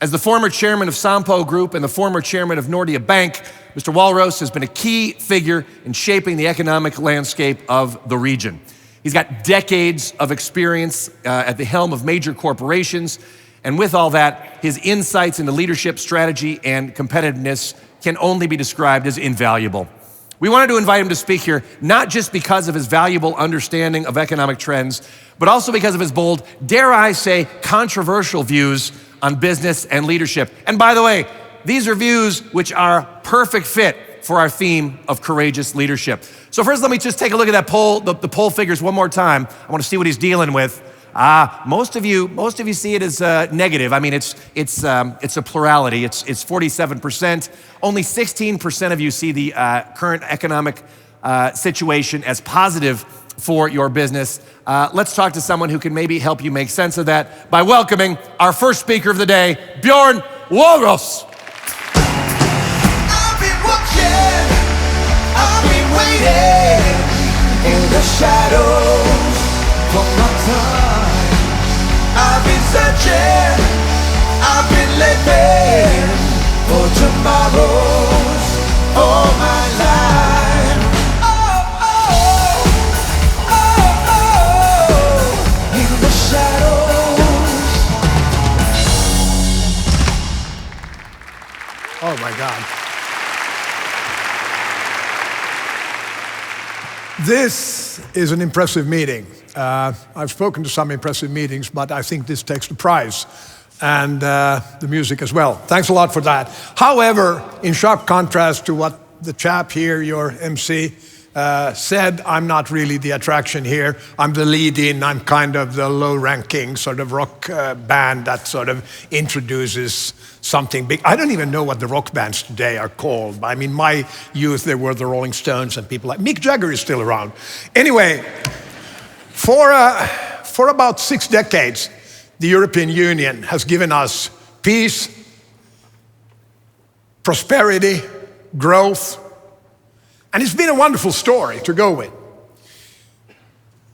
As the former chairman of Sampo Group and the former chairman of Nordea Bank, Mr. Wahlroos has been a key figure in shaping the economic landscape of the region. He's got decades of experience at the helm of major corporations, and with all that, his insights into leadership, strategy, and competitiveness can only be described as invaluable. We wanted to invite him to speak here, not just because of his valuable understanding of economic trends, but also because of his bold, dare I say, controversial views on business and leadership. And by the way, these are views which are perfect fit for our theme of courageous leadership. So first, let me just take a look at that poll, the poll figures one more time. I want to see what he's dealing with. Most of you see it as negative. I mean, it's a plurality. It's 47%. Only 16% of you see the current economic situation as positive for your business. Let's talk to someone who can maybe help you make sense of that by welcoming our first speaker of the day, Björn Wahlroos. I've been watching, I've been waiting in the shadows for my time. I've been searching, I've been living for tomorrows all my life. In the shadows. Oh my God. This is an impressive meeting. I've spoken to some impressive meetings, but I think this takes the prize, and the music as well. Thanks a lot for that. However, in sharp contrast to what the chap here, your MC, said, I'm not really the attraction here. I'm the lead-in. I'm kind of the low-ranking sort of rock band that sort of introduces something big. I don't even know what the rock bands today are called. I mean, my youth, there were the Rolling Stones and people like Mick Jagger is still around. Anyway, for about 6 decades, the European Union has given us peace, prosperity, growth, and it's been a wonderful story to go with.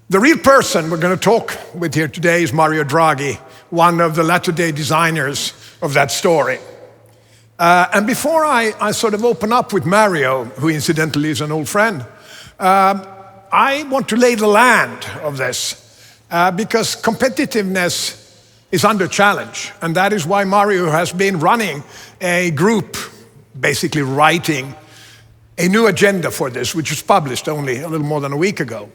The real person we're going to talk with here today is Mario Draghi, one of the latter-day designers of that story. And before I sort of open up with Mario, who incidentally is an old friend, I want to lay the land of this because competitiveness is under challenge. And that is why Mario has been running a group, basically writing a new agenda for this, which was published only a little more than a week ago.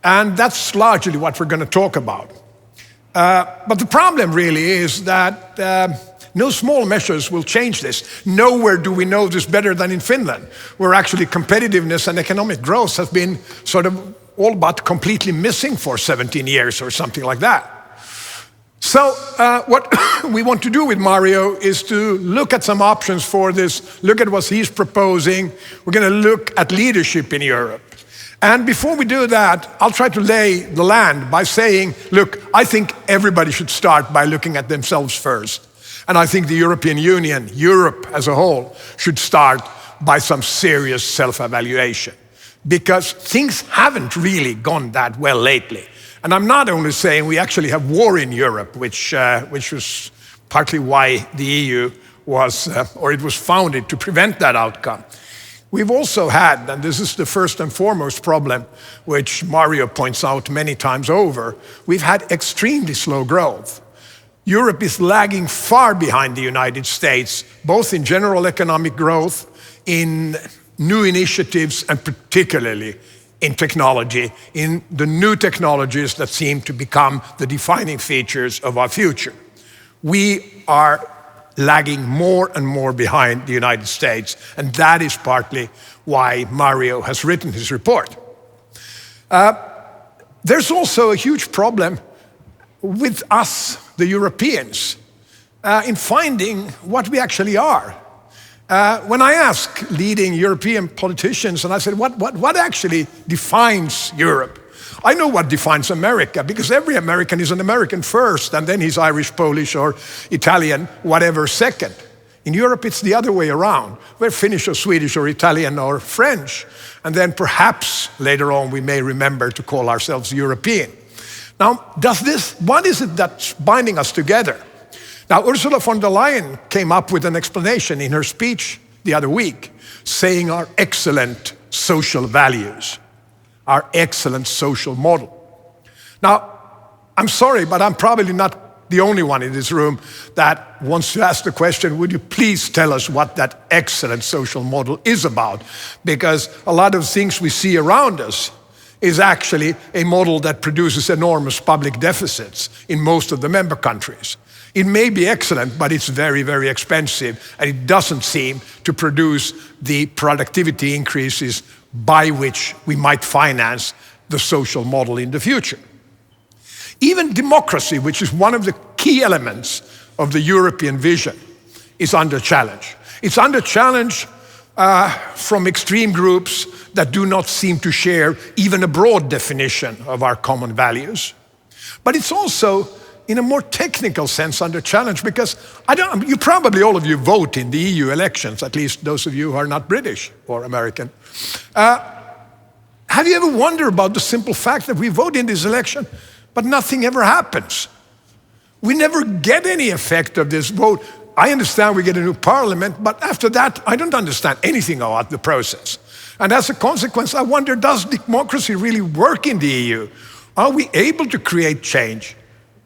And that's largely what we're going to talk about. But the problem really is that no small measures will change this. Nowhere do we know this better than in Finland, where actually competitiveness and economic growth has been sort of all but completely missing for 17 years or something like that. So what we want to do with Mario is to look at some options for this, look at what he's proposing. We're going to look at leadership in Europe. And before we do that, I'll try to lay the land by saying, look, I think everybody should start by looking at themselves first. And I think the European Union, Europe as a whole, should start by some serious self-evaluation. Because things haven't really gone that well lately. And I'm not only saying we actually have war in Europe, which was partly why the EU was, or it was founded to prevent that outcome. We've also had, and this is the first and foremost problem, which Mario points out many times over, we've had extremely slow growth. Europe is lagging far behind the United States, both in general economic growth, in new initiatives, and particularly in technology, in the new technologies that seem to become the defining features of our future. We are lagging more and more behind the United States, and that is partly why Mario has written his report. There's also a huge problem with us, the Europeans, in finding what we actually are. When I ask leading European politicians, and I said, what actually defines Europe? I know what defines America, because every American is an American first, and then he's Irish, Polish, or Italian, whatever, second. In Europe, it's the other way around. We're Finnish or Swedish or Italian or French. And then perhaps later on we may remember to call ourselves European. Now, what is it that's binding us together? Now, Ursula von der Leyen came up with an explanation in her speech the other week, saying our excellent social values, our excellent social model. Now, I'm sorry, but I'm probably not the only one in this room that wants to ask the question, would you please tell us what that excellent social model is about? Because a lot of things we see around us is actually a model that produces enormous public deficits in most of the member countries. It may be excellent, but it's very, very expensive, and it doesn't seem to produce the productivity increases by which we might finance the social model in the future. Even democracy, which is one of the key elements of the European vision, is under challenge. It's under challenge from extreme groups that do not seem to share even a broad definition of our common values. But it's also, in a more technical sense, under challenge because you probably, all of you, vote in the EU elections, at least those of you who are not British or American. Have you ever wondered about the simple fact that we vote in this election, but nothing ever happens? We never get any effect of this vote. I understand we get a new parliament, but after that, I don't understand anything about the process. And as a consequence, I wonder, does democracy really work in the EU? Are we able to create change?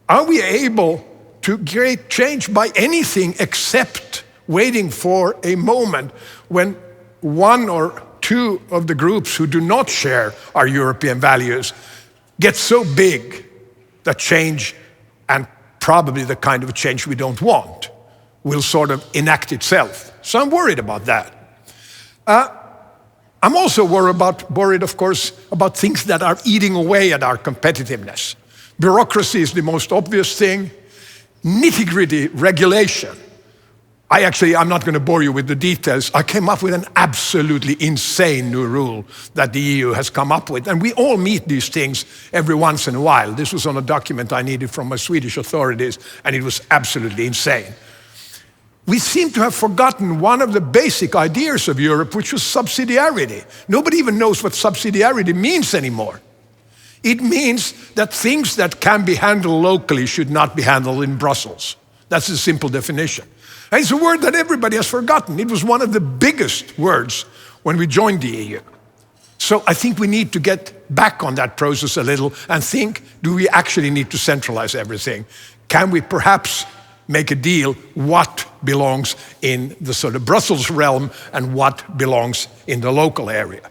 Are we able to create change by anything except waiting for a moment when one or two of the groups who do not share our European values get so big that change, and probably the kind of change we don't want, will sort of enact itself? So I'm worried about that. I'm also worried, of course, about things that are eating away at our competitiveness. Bureaucracy is the most obvious thing. Nitty-gritty regulation. I'm not going to bore you with the details. I came up with an absolutely insane new rule that the EU has come up with. And we all meet these things every once in a while. This was on a document I needed from my Swedish authorities, and it was absolutely insane. We seem to have forgotten one of the basic ideas of Europe, which was subsidiarity. Nobody even knows what subsidiarity means anymore. It means that things that can be handled locally should not be handled in Brussels. That's the simple definition. And it's a word that everybody has forgotten. It was one of the biggest words when we joined the EU. So I think we need to get back on that process a little and think, do we actually need to centralize everything? Can we perhaps make a deal what belongs in the sort of Brussels realm and what belongs in the local area?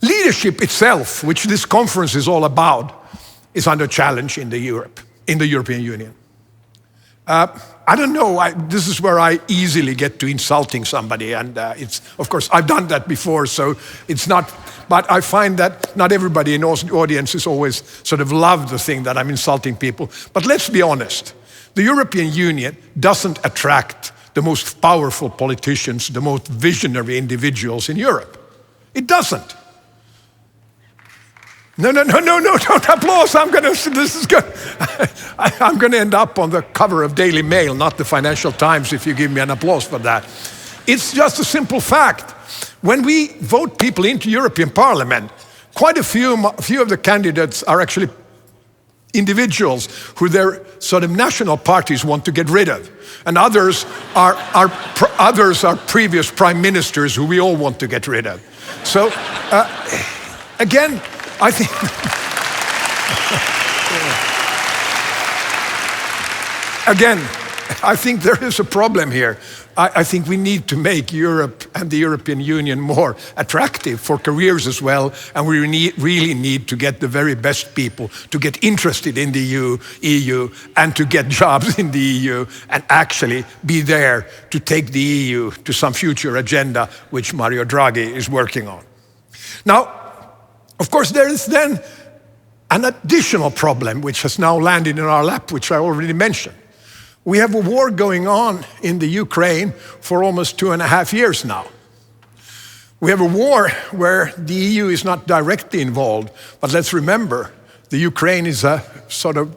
Leadership itself, which this conference is all about, is under challenge in the European Union. I don't know, this is where I easily get to insulting somebody, and of course, I've done that before, so it's not, but I find that not everybody in the audience is always sort of love the thing that I'm insulting people. But let's be honest, the European Union doesn't attract the most powerful politicians, the most visionary individuals in Europe. It doesn't. No, don't applause. This is good. I'm going to end up on the cover of Daily Mail, not the Financial Times, if you give me an applause for that. It's just a simple fact. When we vote people into European Parliament, quite a few of the candidates are actually individuals who their sort of national parties want to get rid of. And others are previous prime ministers who we all want to get rid of. So, again, I think, I think there is a problem here. I think we need to make Europe and the European Union more attractive for careers as well, and we really need to get the very best people to get interested in the EU and to get jobs in the EU and actually be there to take the EU to some future agenda which Mario Draghi is working on. Now, of course, there is then an additional problem which has now landed in our lap, which I already mentioned. We have a war going on in the Ukraine for almost 2.5 years now. We have a war where the EU is not directly involved, but let's remember, the Ukraine is a sort of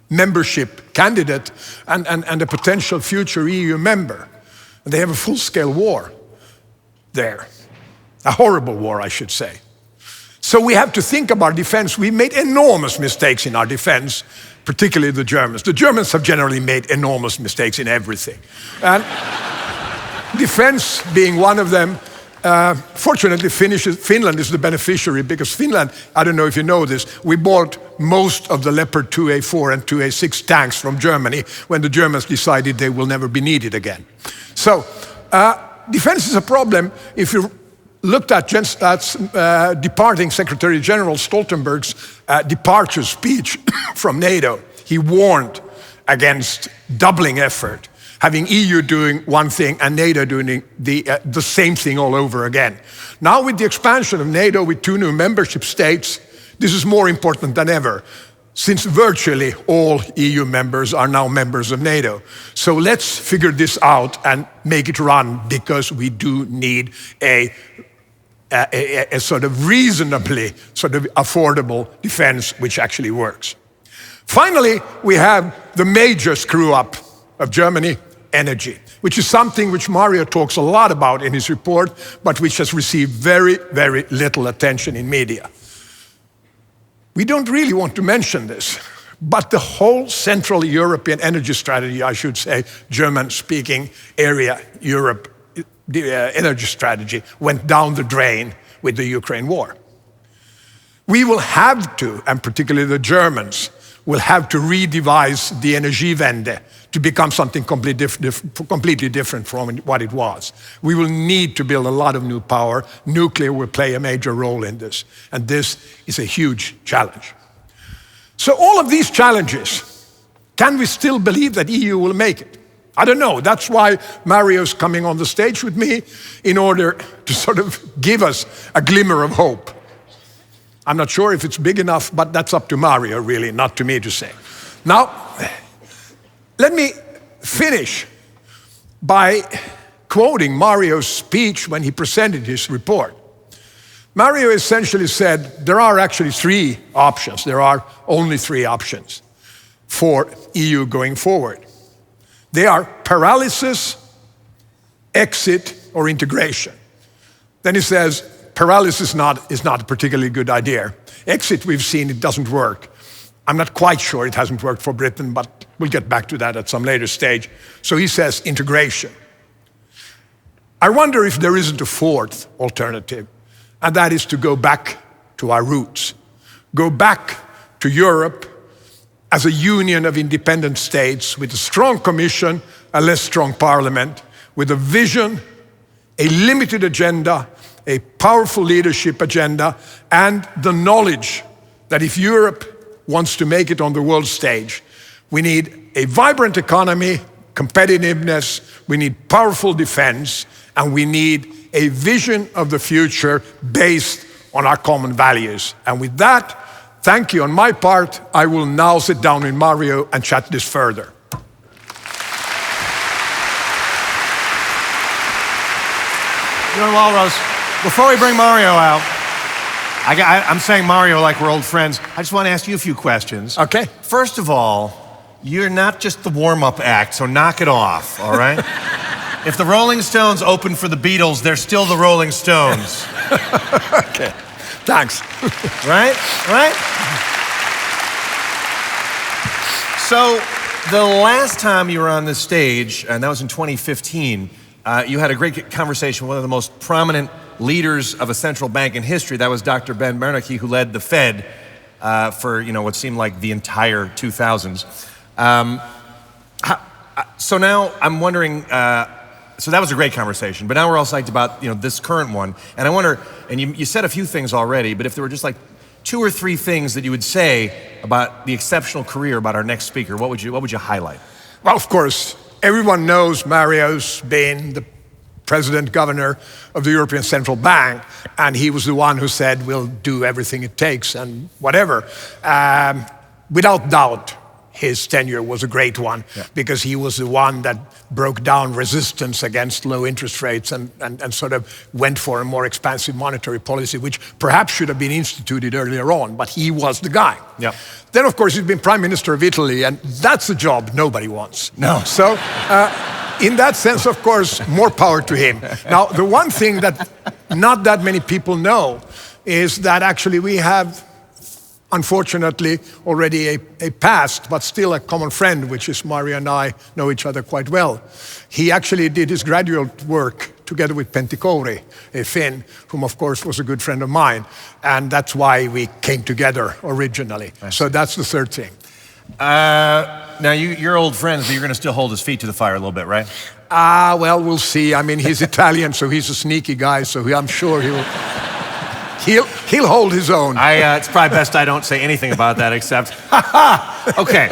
membership candidate and a potential future EU member. And they have a full-scale war there. A horrible war, I should say. So we have to think about defense. We made enormous mistakes in our defense, particularly the Germans. The Germans have generally made enormous mistakes in everything. And defense being one of them. Fortunately, Finland is the beneficiary because Finland, I don't know if you know this, we bought most of the Leopard 2A4 and 2A6 tanks from Germany when the Germans decided they will never be needed again. So defense is a problem. If you looked at departing Secretary General Stoltenberg's departure speech from NATO, he warned against doubling effort, having EU doing one thing and NATO doing the same thing all over again. Now with the expansion of NATO with 2 new membership states, this is more important than ever, since virtually all EU members are now members of NATO. So let's figure this out and make it run, because we do need a sort of reasonably sort of affordable defense which actually works. Finally, we have the major screw-up of Germany, energy, which is something which Mario talks a lot about in his report, but which has received very, very little attention in media. We don't really want to mention this, but the whole Central European energy strategy, I should say, German-speaking area, Europe, the energy strategy, went down the drain with the Ukraine war. We will have to, and particularly the Germans, will have to redevise the Energiewende to become something completely different from what it was. We will need to build a lot of new power. Nuclear will play a major role in this, and this is a huge challenge. So all of these challenges, can we still believe that EU will make it? I don't know. That's why Mario's coming on the stage with me, in order to sort of give us a glimmer of hope. I'm not sure if it's big enough, but that's up to Mario, really, not to me to say. Now, let me finish by quoting Mario's speech when he presented his report. Mario essentially said there are actually 3 options. There are only 3 options for EU going forward. They are paralysis, exit, or integration. Then he says, paralysis is not a particularly good idea. Exit, we've seen, it doesn't work. I'm not quite sure it hasn't worked for Britain, but we'll get back to that at some later stage. So he says integration. I wonder if there isn't a 4th alternative, and that is to go back to our roots. Go back to Europe as a union of independent states with a strong commission, a less strong parliament, with a vision, a limited agenda, a powerful leadership agenda, and the knowledge that if Europe wants to make it on the world stage, we need a vibrant economy, competitiveness, we need powerful defense, and we need a vision of the future based on our common values. And with that, thank you on my part. I will now sit down with Mario and chat this further. Björn Wahlroos, before we bring Mario out, I'm saying Mario like we're old friends. I just want to ask you a few questions. Okay. First of all, you're not just the warm-up act, so knock it off, all right? If the Rolling Stones open for the Beatles, they're still the Rolling Stones. Okay, thanks. Right? Right? So, the last time you were on this stage, and that was in 2015, you had a great conversation with one of the most prominent leaders of a central bank in history. That was Dr. Ben Bernanke, who led the Fed for what seemed like the entire 2000s. So now I'm wondering, so that was a great conversation, but now we're all psyched about this current one. And I wonder, and you said a few things already, but if there were just like 2 or 3 things that you would say about the exceptional career about our next speaker, what would you highlight? Well, of course, everyone knows Mario's been the president-governor of the European Central Bank, and he was the one who said, we'll do everything it takes and whatever. Without doubt, his tenure was a great one, because he was the one that broke down resistance against low interest rates and sort of went for a more expansive monetary policy, which perhaps should have been instituted earlier on, but he was the guy. Yeah. Then, of course, he's been Prime Minister of Italy, and that's a job nobody wants. No. So, in that sense, of course, more power to him. Now, the one thing that not that many people know is that actually we have, unfortunately, already a past, but still a common friend, which is Mario and I know each other quite well. He actually did his graduate work together with Pentti Kouri, a Finn, whom of course was a good friend of mine. And that's why we came together originally. So that's the third thing. Now, you're old friends, but you're going to still hold his feet to the fire a little bit, right? Well, we'll see. I mean, he's Italian, so he's a sneaky guy, so I'm sure he'll hold his own. It's probably best I don't say anything about that except, okay.